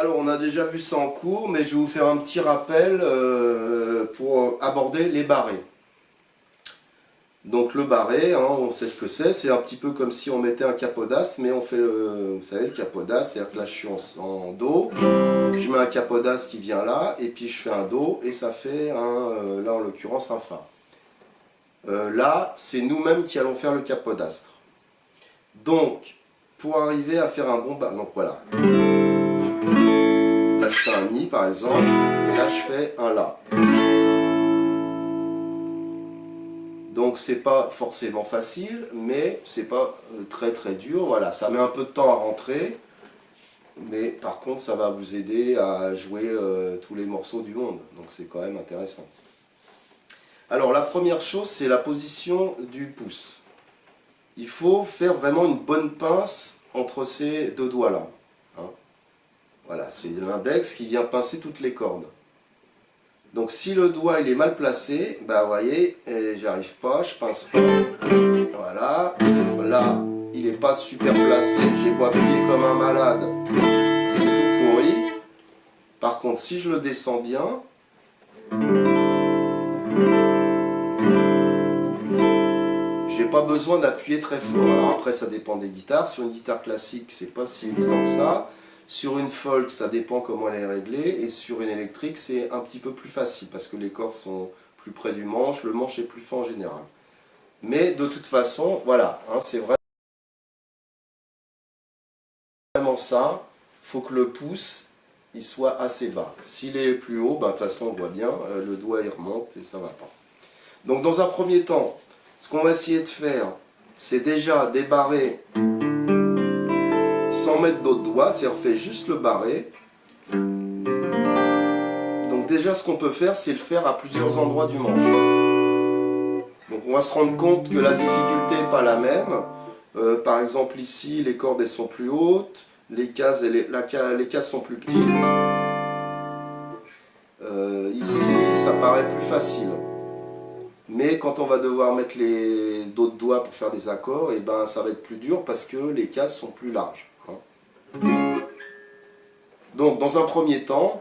Alors on a déjà vu ça en cours, mais je vais vous faire un petit rappel pour aborder les barrés. Donc le barré, hein, on sait ce que c'est un petit peu comme si on mettait un capodastre, mais on fait, vous savez, le capodastre, c'est-à-dire que là je suis en Do, je mets un capodastre qui vient là, et puis je fais un Do, et ça fait, là en l'occurrence, un Fa. Là, c'est nous-mêmes qui allons faire le capodastre. Donc, pour arriver à faire un bon barré, donc voilà. Là je fais un Mi par exemple, et là je fais un La. Donc c'est pas forcément facile, mais c'est pas très très dur. Voilà, ça met un peu de temps à rentrer, mais par contre ça va vous aider à jouer tous les morceaux du monde. Donc c'est quand même intéressant. Alors la première chose, c'est la position du pouce. Il faut faire vraiment une bonne pince entre ces deux doigts-là. Hein. Voilà, c'est l'index qui vient pincer toutes les cordes. Donc si le doigt il est mal placé, bah vous voyez, j'arrive pas, je pince pas. Voilà, là il n'est pas super placé, j'ai beau appuyer comme un malade, c'est tout pourri. Par contre si je le descends bien, j'ai pas besoin d'appuyer très fort. Alors après ça dépend des guitares, sur une guitare classique c'est pas si évident que ça. Sur une folk, ça dépend comment elle est réglée, et sur une électrique, c'est un petit peu plus facile, parce que les cordes sont plus près du manche, le manche est plus fin en général. Mais de toute façon, voilà, hein, c'est vraiment ça, il faut que le pouce il soit assez bas. S'il est plus haut, ben, de toute façon on voit bien, le doigt il remonte et ça va pas. Donc dans un premier temps, ce qu'on va essayer de faire, c'est déjà débarrer sans mettre d'autres doigts, c'est-à-dire on fait juste le barré. Donc déjà ce qu'on peut faire, c'est le faire à plusieurs endroits du manche. Donc on va se rendre compte que la difficulté n'est pas la même. Par exemple ici, les cordes elles sont plus hautes, les cases, les cases sont plus petites. Ici, ça paraît plus facile. Mais quand on va devoir mettre d'autres doigts pour faire des accords, et ben, ça va être plus dur parce que les cases sont plus larges. Donc dans un premier temps,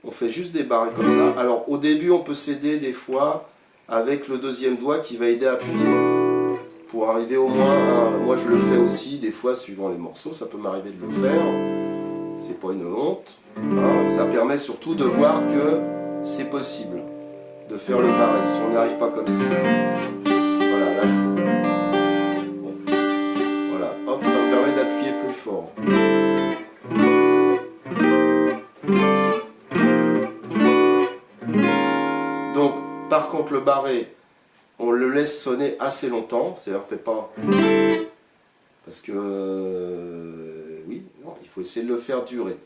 on fait juste des barrés comme ça. Alors au début on peut s'aider des fois avec le deuxième doigt qui va aider à appuyer. Pour arriver au moins à... Moi je le fais aussi des fois suivant les morceaux, ça peut m'arriver de le faire. C'est pas une honte. Hein. Ça permet surtout de voir que c'est possible de faire le barré si on n'y arrive pas comme ça. Voilà, là je... Voilà, hop, ça me permet d'appuyer plus fort. Donc, par contre, le barré, on le laisse sonner assez longtemps, c'est-à-dire fait pas... Parce que, oui, non, il faut essayer de le faire durer.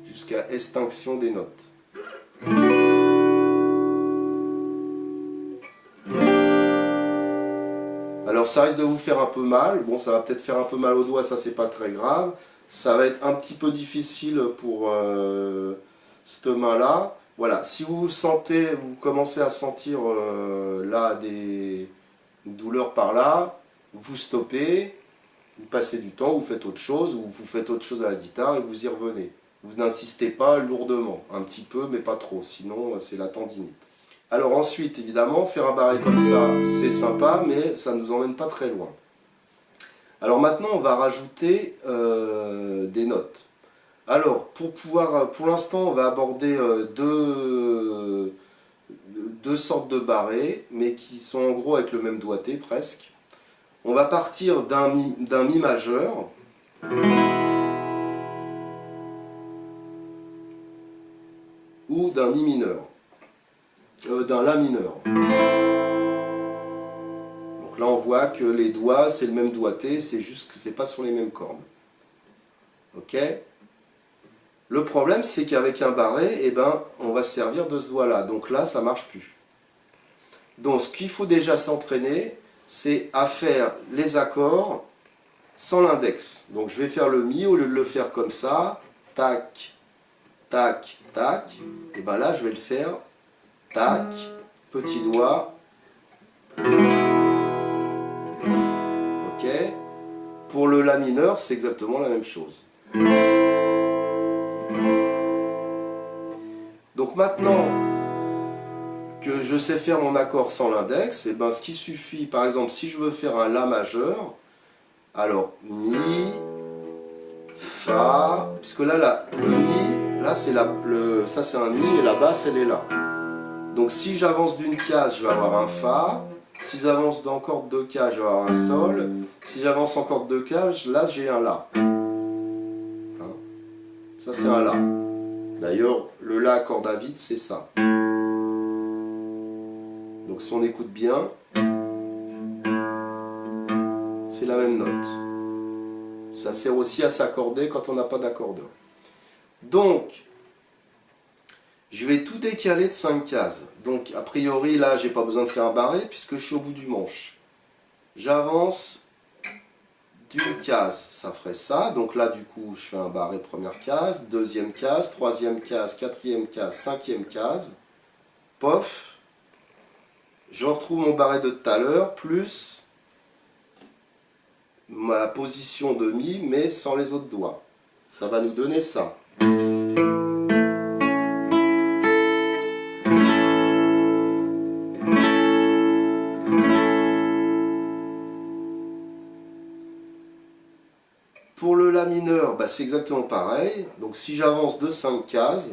Jusqu'à extinction des notes. Alors ça risque de vous faire un peu mal, bon ça va peut-être faire un peu mal au doigt, ça c'est pas très grave. Ça va être un petit peu difficile pour cette main-là. Voilà, si vous sentez, vous commencez à sentir là des douleurs par là, vous stoppez, vous passez du temps, vous faites autre chose, ou vous faites autre chose à la guitare et vous y revenez. Vous n'insistez pas lourdement, un petit peu mais pas trop, sinon c'est la tendinite. Alors ensuite, évidemment, faire un barré comme ça, c'est sympa, mais ça ne nous emmène pas très loin. Alors maintenant, on va rajouter des notes. Alors, pour l'instant, on va aborder deux sortes de barrés, mais qui sont en gros avec le même doigté, presque. On va partir d'un Mi majeur. Ou d'un Mi mineur. D'un La mineur. Donc là, on voit que les doigts, c'est le même doigté, c'est juste que c'est pas sur les mêmes cordes. Ok ? Le problème, c'est qu'avec un barré, eh ben, on va se servir de ce doigt-là. Donc là, ça ne marche plus. Donc, ce qu'il faut déjà s'entraîner, c'est à faire les accords sans l'index. Donc, je vais faire le Mi, au lieu de le faire comme ça, tac, tac, tac. Et bien là, je vais le faire, tac, petit doigt. Ok ? pour le La mineur, c'est exactement la même chose. Donc maintenant que je sais faire mon accord sans l'index, et ben ce qui suffit, par exemple, si je veux faire un La majeur, alors Mi, Fa, puisque là, le Mi, là c'est ça c'est un Mi et la basse elle est là. Donc si j'avance d'une case, je vais avoir un Fa. Si j'avance d'encore 2 cases, je vais avoir un Sol. Si j'avance encore 2 cases, là j'ai un La. Hein? Ça c'est un La. D'ailleurs, le La à corde à vide, c'est ça. Donc si on écoute bien, c'est la même note. Ça sert aussi à s'accorder quand on n'a pas d'accordeur. Donc, je vais tout décaler de 5 cases. Donc, a priori, là, j'ai pas besoin de faire un barré puisque je suis au bout du manche. J'avance d'une case, ça ferait ça. Donc là, du coup, je fais un barré première case, deuxième case, troisième case, quatrième case, cinquième case. Pof. Je retrouve mon barré de tout à l'heure, plus ma position de Mi, mais sans les autres doigts. Ça va nous donner ça. Pour le La mineur, bah, c'est exactement pareil. Donc si j'avance de 5 cases,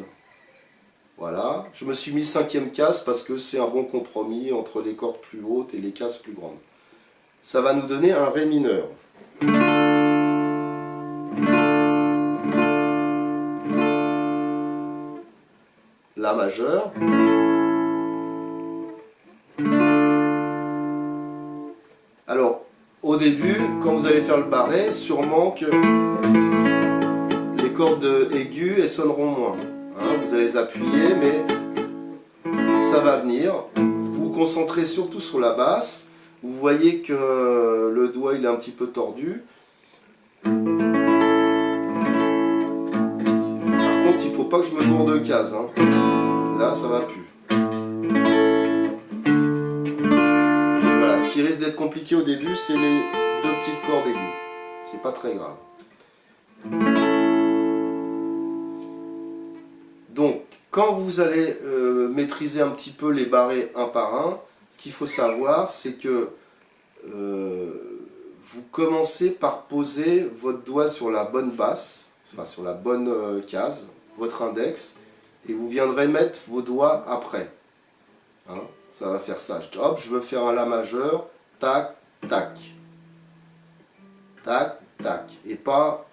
voilà, je me suis mis 5e case parce que c'est un bon compromis entre les cordes plus hautes et les cases plus grandes. Ça va nous donner un Ré mineur. La majeur. Alors, au début, quand vous allez faire le barré, sûrement que les cordes aiguës, elles sonneront moins. Hein, vous allez les appuyer, mais ça va venir. Vous vous concentrez surtout sur la basse. Vous voyez que le doigt il est un petit peu tordu. Par contre, il ne faut pas que je me gourde de case. Hein. Là, ça va plus. Voilà, ce qui risque d'être compliqué au début, c'est les 2 petites cordes aiguës. C'est pas très grave. Donc, quand vous allez maîtriser un petit peu les barrés un par un, ce qu'il faut savoir, c'est que vous commencez par poser votre doigt sur la bonne basse, enfin sur la bonne case, votre index, et vous viendrez mettre vos doigts après. Hein, ça va faire ça. Hop, je veux faire un La majeur, tac, tac. Tac, tac. Et pas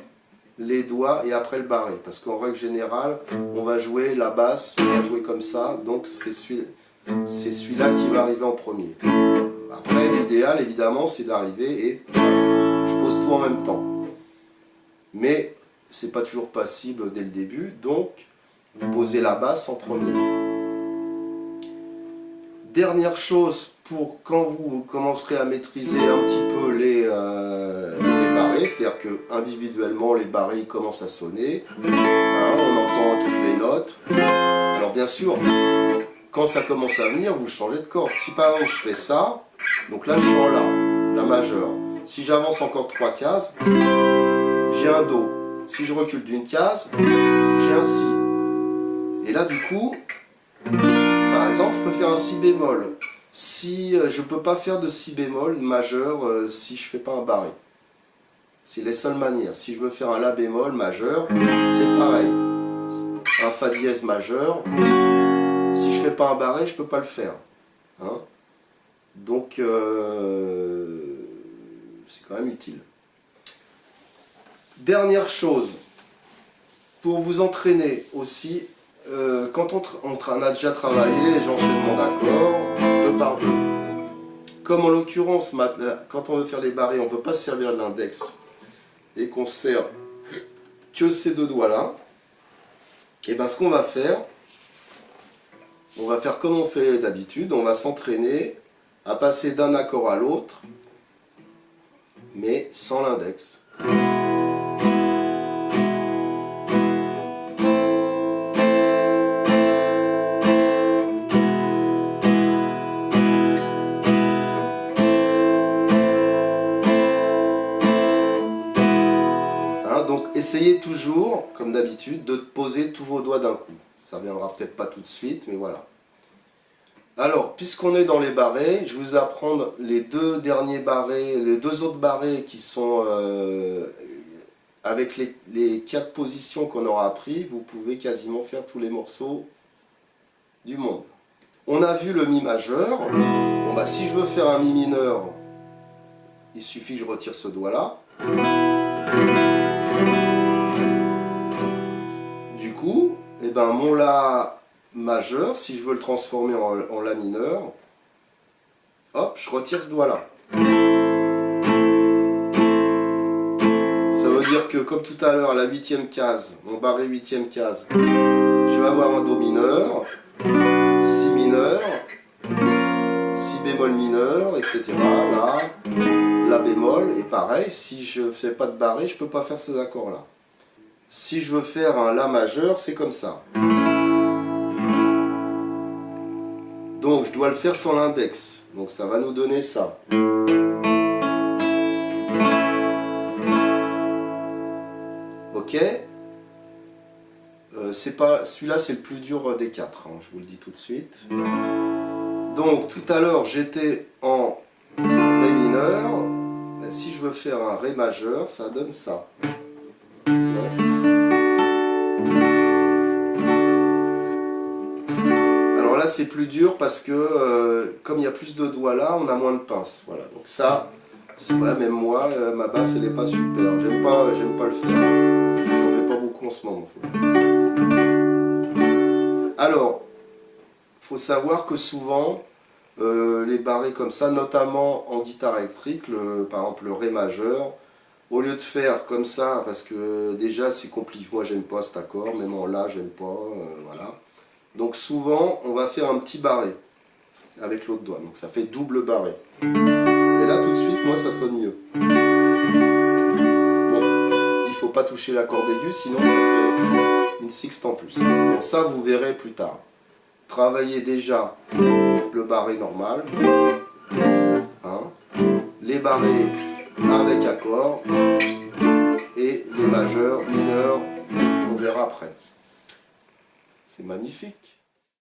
les doigts et après le barré. Parce qu'en règle générale, on va jouer la basse, on va jouer comme ça. Donc c'est celui-là qui va arriver en premier. Après, l'idéal, évidemment, c'est d'arriver et je pose tout en même temps. Mais c'est pas toujours possible dès le début. Donc, vous posez la basse en premier. Dernière chose, pour quand vous commencerez à maîtriser un petit peu les barrés, c'est-à-dire que individuellement les barrés ils commencent à sonner, hein, on entend toutes les notes. Alors bien sûr, quand ça commence à venir, vous changez de corde. Si par exemple je fais ça, donc là je suis en La majeur. Si j'avance encore 3 cases, j'ai un Do. Si je recule d'une case, j'ai un Si. Et là du coup, par exemple, je peux faire un Si bémol. Si je ne peux pas faire de Si bémol majeur si je ne fais pas un barré. C'est les seules manières. Si je veux faire un La bémol majeur, c'est pareil. Un Fa dièse majeur, si je ne fais pas un barré, je ne peux pas le faire. Hein, donc, c'est quand même utile. Dernière chose, pour vous entraîner aussi, quand on a déjà travaillé les enchaînements d'accords, 2 par 2. Comme en l'occurrence, quand on veut faire les barrés, on ne peut pas se servir de l'index et qu'on sert que ces 2 doigts-là, et bien ce qu'on va faire comme on fait d'habitude, on va s'entraîner à passer d'un accord à l'autre, mais sans l'index. Hein, donc essayez toujours, comme d'habitude, de poser tous vos doigts d'un coup. Ça ne viendra peut-être pas tout de suite, mais voilà. Alors, puisqu'on est dans les barrés, je vais vous apprendre les deux derniers barrés, les deux autres barrés qui sont avec les 4 positions qu'on aura appris. Vous pouvez quasiment faire tous les morceaux du monde. On a vu le Mi majeur. Bon, bah, si je veux faire un Mi mineur, il suffit que je retire ce doigt-là. Du coup, eh ben, mon La majeur, si je veux le transformer en La mineur, hop, je retire ce doigt-là. Ça veut dire que, comme tout à l'heure, à la 8e case, mon barré 8e case, je vais avoir un Do mineur, Si mineur, Si bémol mineur, etc. La bémol, et pareil, si je ne fais pas de barré, je ne peux pas faire ces accords-là. Si je veux faire un La majeur, c'est comme ça. Donc je dois le faire sans l'index, donc ça va nous donner ça. Ok, celui-là c'est le plus dur des 4, hein, je vous le dis tout de suite. Donc tout à l'heure j'étais en Ré mineur, et si je veux faire un Ré majeur, ça donne ça. Alors là c'est plus dur parce que comme il y a plus de doigts là, on a moins de pinces. Voilà, donc ça, ouais, même moi, ma basse elle n'est pas super. J'aime pas le faire. J'en fais pas beaucoup en ce moment. Alors, faut savoir que souvent, les barrés comme ça, notamment en guitare électrique, par exemple le Ré majeur, au lieu de faire comme ça, parce que déjà c'est compliqué, moi j'aime pas cet accord, même en La j'aime pas, voilà. Donc souvent on va faire un petit barré avec l'autre doigt, donc ça fait double barré. Et là tout de suite, moi ça sonne mieux. Bon, il faut pas toucher la corde aiguë, sinon ça fait une sixte en plus. Bon, ça vous verrez plus tard. Travaillez déjà le barré normal, hein, les barrés avec accord et les majeurs, mineurs, on verra après. C'est magnifique.